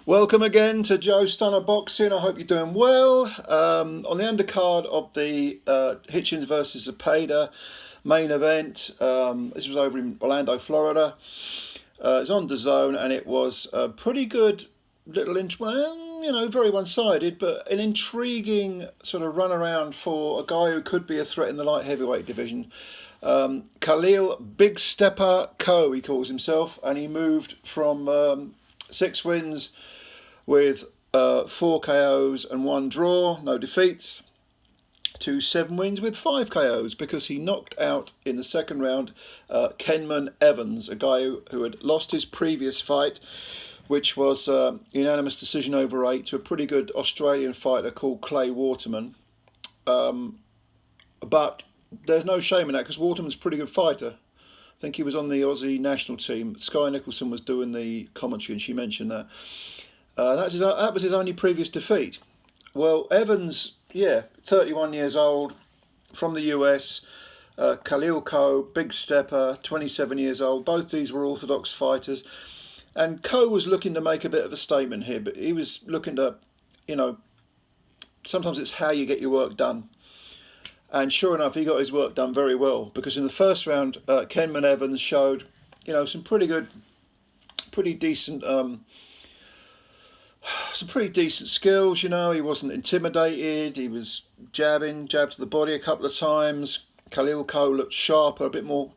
Welcome again to Joe Stunner Boxing. I hope you're doing well. On the undercard of the Hitchens versus Zepeda main event, this was over in Orlando, Florida. It's on DAZN, and it was a pretty good little, very one-sided, but an intriguing sort of runaround for a guy who could be a threat in the light heavyweight division. Khalil Big Steppa Coe, he calls himself, and he moved from 6 wins with 4 KOs and 1 draw, no defeats, to 7 wins with 5 KOs because he knocked out in the second round Kenmon Evans, a guy who had lost his previous fight, which was unanimous decision over 8 to a pretty good Australian fighter called Clay Waterman. But there's no shame in that because Waterman's a pretty good fighter. I think he was on the Aussie national team. Sky Nicholson was doing the commentary and she mentioned that. That was his only previous defeat. Well, Evans, 31 years old, from the US. Khalil Coe, Big Steppa, 27 years old. Both these were orthodox fighters. And Coe was looking to make a bit of a statement here, but he was looking to, sometimes it's how you get your work done. And sure enough, he got his work done very well because in the first round, Kenmon Evans showed, some pretty decent skills. He wasn't intimidated. He was jabbed to the body a couple of times. Khalil Coe looked sharper, a bit more,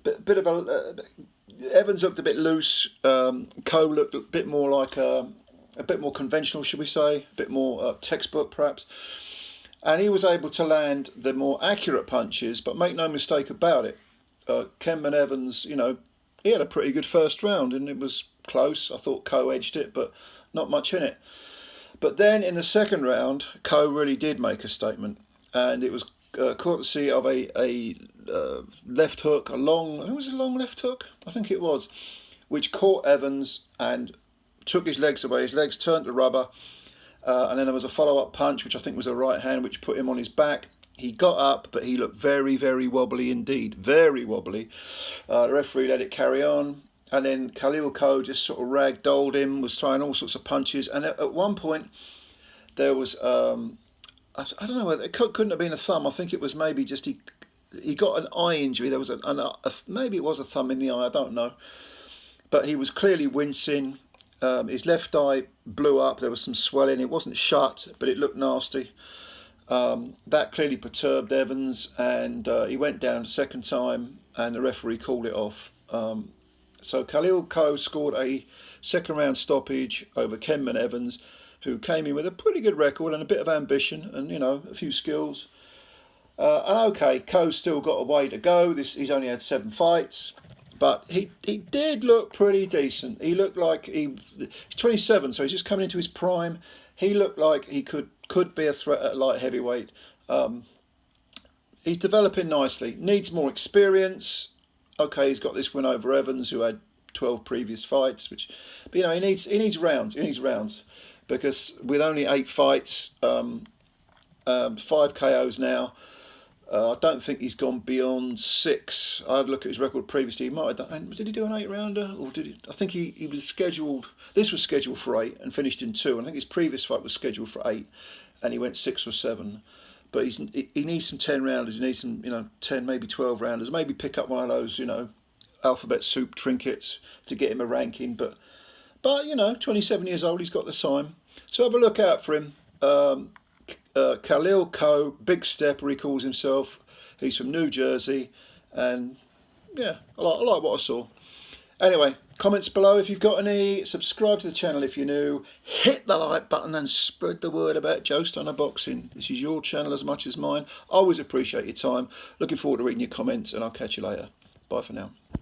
Evans looked a bit loose. Coe looked a bit more like a bit more conventional, should we say, a bit more textbook perhaps. And he was able to land the more accurate punches, but make no mistake about it, Kenmon Evans, he had a pretty good first round and it was close. I thought Coe edged it, but not much in it. But then in the second round, Coe really did make a statement, and it was courtesy of a left hook, a long left hook, I think it was, which caught Evans and took his legs away. His legs turned to rubber. And then there was a follow-up punch, which I think was a right hand, which put him on his back. He got up, but he looked very, very wobbly indeed. Very wobbly. The referee let it carry on. And then Khalil Coe just sort of ragdolled him, was throwing all sorts of punches. And at one point, there was, I don't know, it couldn't have been a thumb. I think it was maybe just he got an eye injury. There was maybe it was a thumb in the eye, I don't know. But he was clearly wincing. His left eye blew up. There was some swelling. It wasn't shut, but it looked nasty. That clearly perturbed Evans, and he went down the second time, and the referee called it off. So Khalil Coe scored a second round stoppage over Kenmon Evans, who came in with a pretty good record and a bit of ambition and, a few skills. And okay, Coe's still got a way to go. He's only had 7 fights. But he did look pretty decent. He looked like he's 27, so he's just coming into his prime. He looked like he could be a threat at light heavyweight. He's developing nicely. Needs more experience. Okay, he's got this win over Evans, who had 12 previous fights. But he needs rounds. He needs rounds because with only 8 fights, 5 KOs now. I don't think he's gone beyond 6. I'd look at his record previously. He might have done. Did he do an 8-rounder, or did he? I think he was scheduled. This was scheduled for 8 and finished in 2. And I think his previous fight was scheduled for 8, and he went 6 or 7. But he needs some 10 rounders. He needs some 10, maybe 12 rounders. Maybe pick up one of those alphabet soup trinkets to get him a ranking. But 27 years old. He's got the time. So have a look out for him. Khalil Coe, Big Stepper, he calls himself. He's from New Jersey, and I like what I saw. Anyway, comments below if you've got any. Subscribe to the channel if you're new. Hit the like button and spread the word about Joe Stunner Boxing. This is your channel as much as mine. I always appreciate your time. Looking forward to reading your comments, and I'll catch you later. Bye for now.